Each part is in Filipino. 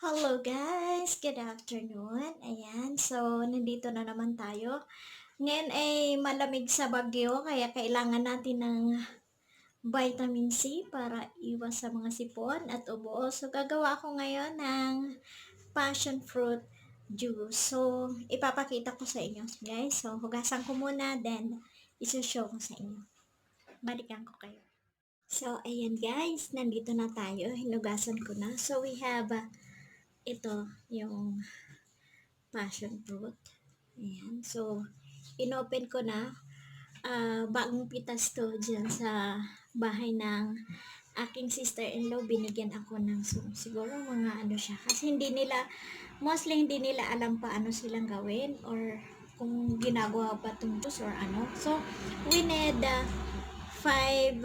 Hello guys! Good afternoon. Ayan, so nandito na naman tayo. Ngayon ay malamig sa Baguio kaya kailangan natin ng vitamin C para iwas sa mga sipon at ubo. So gagawa ako ngayon ng passion fruit juice. So ipapakita ko sa inyo guys. So hugasan ko muna then isushow ko sa inyo. Balikan ko kayo. So ayan guys, nandito na tayo. Hinugasan ko na. So we have ito yung passion fruit. Ayan. So, inopen ko na. Bagong pitas to dyan sa bahay ng aking sister-in-law. Binigyan ako ng siguro mga ano siya. Kasi mostly hindi nila alam pa ano silang gawin or kung ginagawa pa itong juice or ano. So, we need 5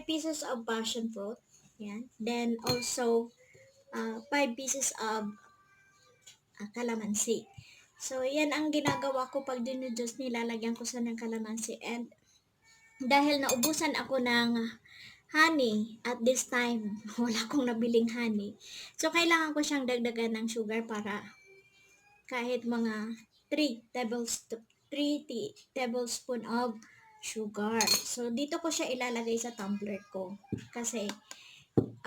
pieces of passion fruit. Yan. Then also 5 pieces of kalamansi. So, yan ang ginagawa ko pag dinudus, nilalagyan ko sa ng kalamansi. And dahil naubusan ako ng honey at this time, wala akong nabiling honey. So, kailangan ko siyang dagdagan ng sugar para kahit mga 3 tablespoon of sugar. So, dito ko siya ilalagay sa tumbler ko. Kasi,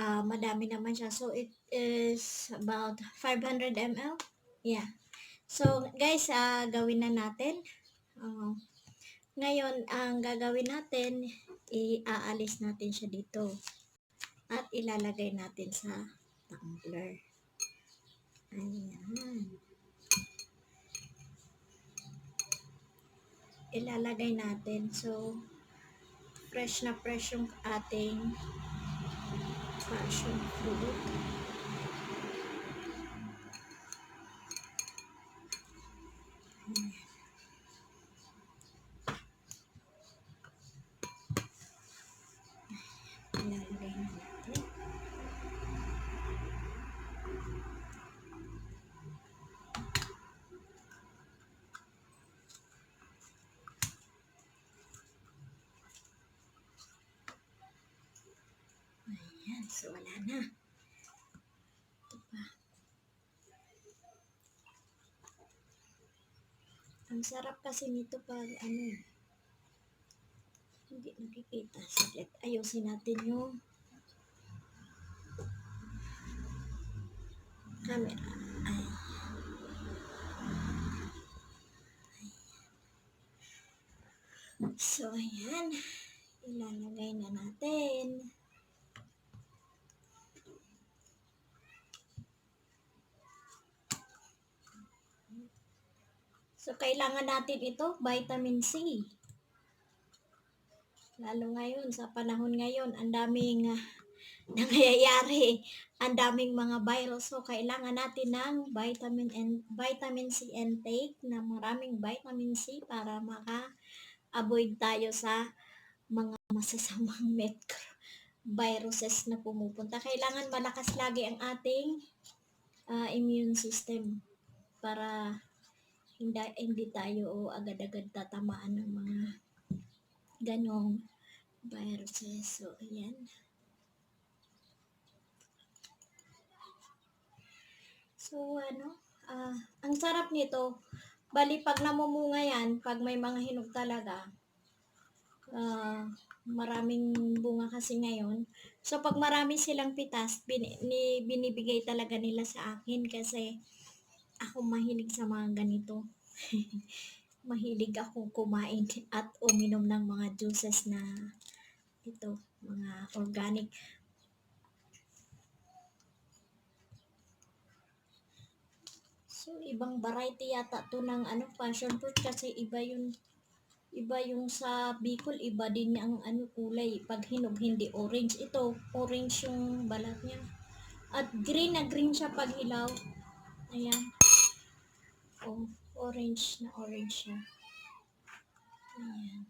madami naman siya. So, it is about 500 ml. Yeah. So, guys, gawin na natin. Ngayon, ang gagawin natin, iaalis natin siya dito. At ilalagay natin sa tumbler. Ayan. Ilalagay natin. So, fresh na fresh yung ating passion fruit. Ayan. Ilalagay na natin. Ayan. So, wala na. Ito pa. Ang sarap kasi nito pag hindi nakikita. Saglit. Ayusin natin yung camera. Ay. So, ayan. Ilalagay na natin. So, kailangan natin ito, vitamin C. Lalo ngayon, sa panahon ngayon, ang daming nangyayari. Ang daming mga virus. So, kailangan natin ng vitamin C intake na maraming vitamin C para maka-avoid tayo sa mga masasamang viruses na pumupunta. Kailangan malakas lagi ang ating immune system para hindi tayo agad-agad tatamaan ng mga ganong viruses. So, ayan. So, ang sarap nito, bali pag namumunga yan, pag may mga hinog talaga, maraming bunga kasi ngayon. So, pag marami silang pitas, binibigay talaga nila sa akin kasi ako mahilig sa mga ganito. Mahilig akong kumain at uminom ng mga juices na ito, mga organic. So, ibang variety yata to ng passion fruit kasi iba yung sa Bicol, iba din ang kulay. Pag hinog, hindi orange. Ito, orange yung balat niya. At green na green siya pag hilaw. Ayan. Oh, orange na orange siya. Ayan.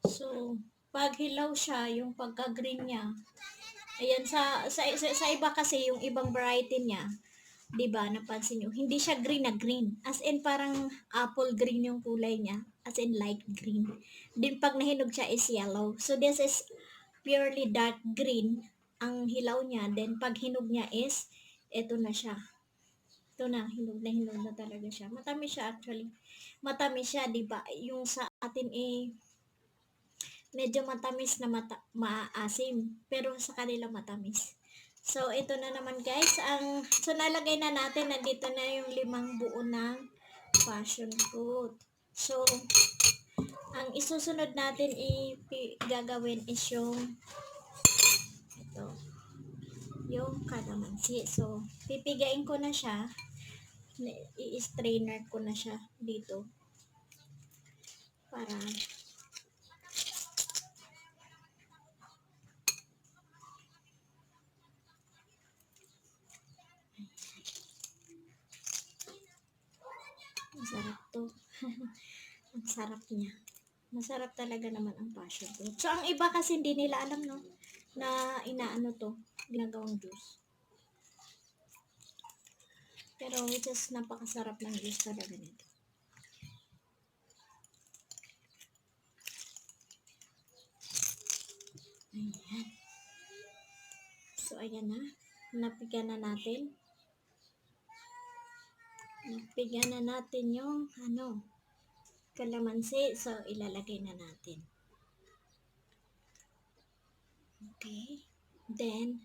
So, pag hilaw siya, yung pagka-green niya, ayan, sa iba kasi, yung ibang variety niya, 'di ba? Napansin niyo, hindi siya green na green. As in parang apple green yung kulay niya, as in light green. Din pag nahinog siya is yellow. So this is purely dark green ang hilaw niya. Then pag hinog niya is Ito na siya. Ito na, hinog na talaga siya. Matamis siya actually. Matamis siya, di ba? Yung sa atin medyo matamis na maasim. Pero sa kanila matamis. So, ito na naman guys. So, nalagay na natin. Nandito na yung 5 buo ng passion fruit. So, ang isusunod natin gagawin is yung kalamansi. So, pipigain ko na siya. I-strainer ko na siya dito. Para masarap to. Ang sarap niya. Masarap talaga naman ang passion fruit. So, ang iba kasi hindi nila alam, no? Na inaano to, ginagawang juice. Pero just napakasarap ng juice talaga nito. Ayan. So, ayan na. Napigyan na natin. Napigyan na natin yung kalamansi. So, ilalagay na natin. Okay. Then,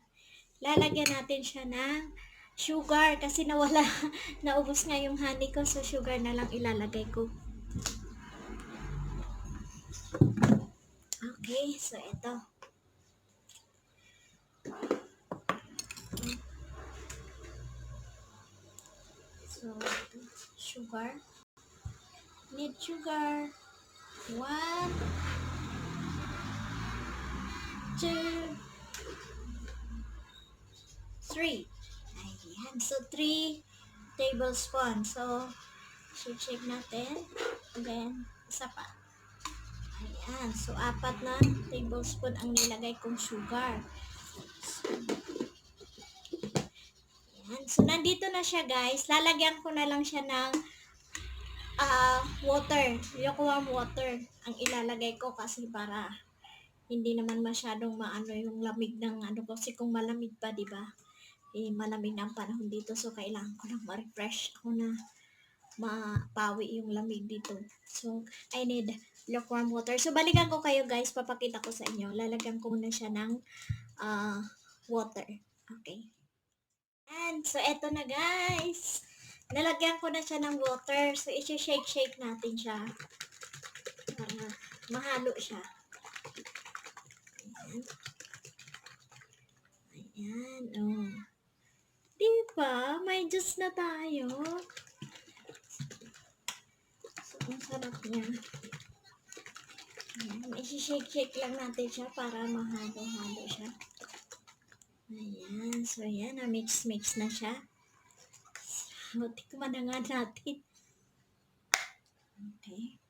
lalagyan natin siya ng sugar kasi nawala, naubos nga yung honey ko. So, sugar na lang ilalagay ko. Okay. So, ito. So, ito. Sugar. Need sugar. 1, 2, 3. Ayan. So, 3 tablespoons. So, shake natin. And then, isa pa. Ayan. So, 4 na tablespoon ang nilagay kong sugar. Ayan. So, nandito na siya guys. Lalagyan ko na lang siya ng water. Lukewarm water ang ilalagay ko kasi para hindi naman masyadong maano yung lamig ng kasi kung malamig pa, di ba? Malamig na ang panahon dito, so kailangan ko lang ma-refresh ako na mapawi yung lamig dito. So, I need lukewarm water. So, balikan ko kayo guys, papakita ko sa inyo. Lalagyan ko muna siya ng water. Okay. And, so eto na guys. Nalagyan ko na siya ng water. So, i-shake natin siya para mahalo siya. Ayan, oh. Diba? May juice na tayo. So, ang sarap niya. Ayan, i-shake lang natin siya para mahalo-halo siya. Ayan, so ayan, mix na siya. So, tikman na nga natin. Okay.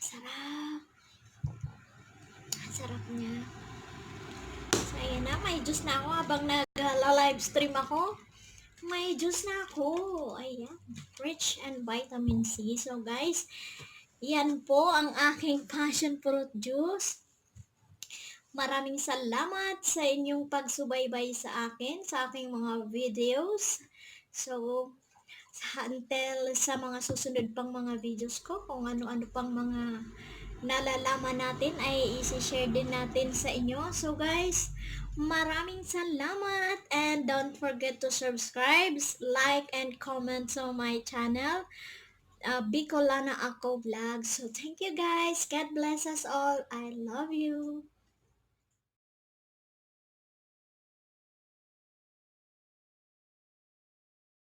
Sarap. Sarap niya. So, ayan na. May juice na ako habang nag-live stream ako. May juice na ako. Ayan. Rich and vitamin C. So, guys, yan po ang aking passion fruit juice. Maraming salamat sa inyong pagsubaybay sa akin, sa aking mga videos. So, until sa mga susunod pang mga videos ko, kung ano-ano pang mga nalalaman natin ay isi-share din natin sa inyo. So guys, maraming salamat and don't forget to subscribe, like, and comment on my channel, Bicolana Ako Vlog. So thank you guys. God bless us all. I love you.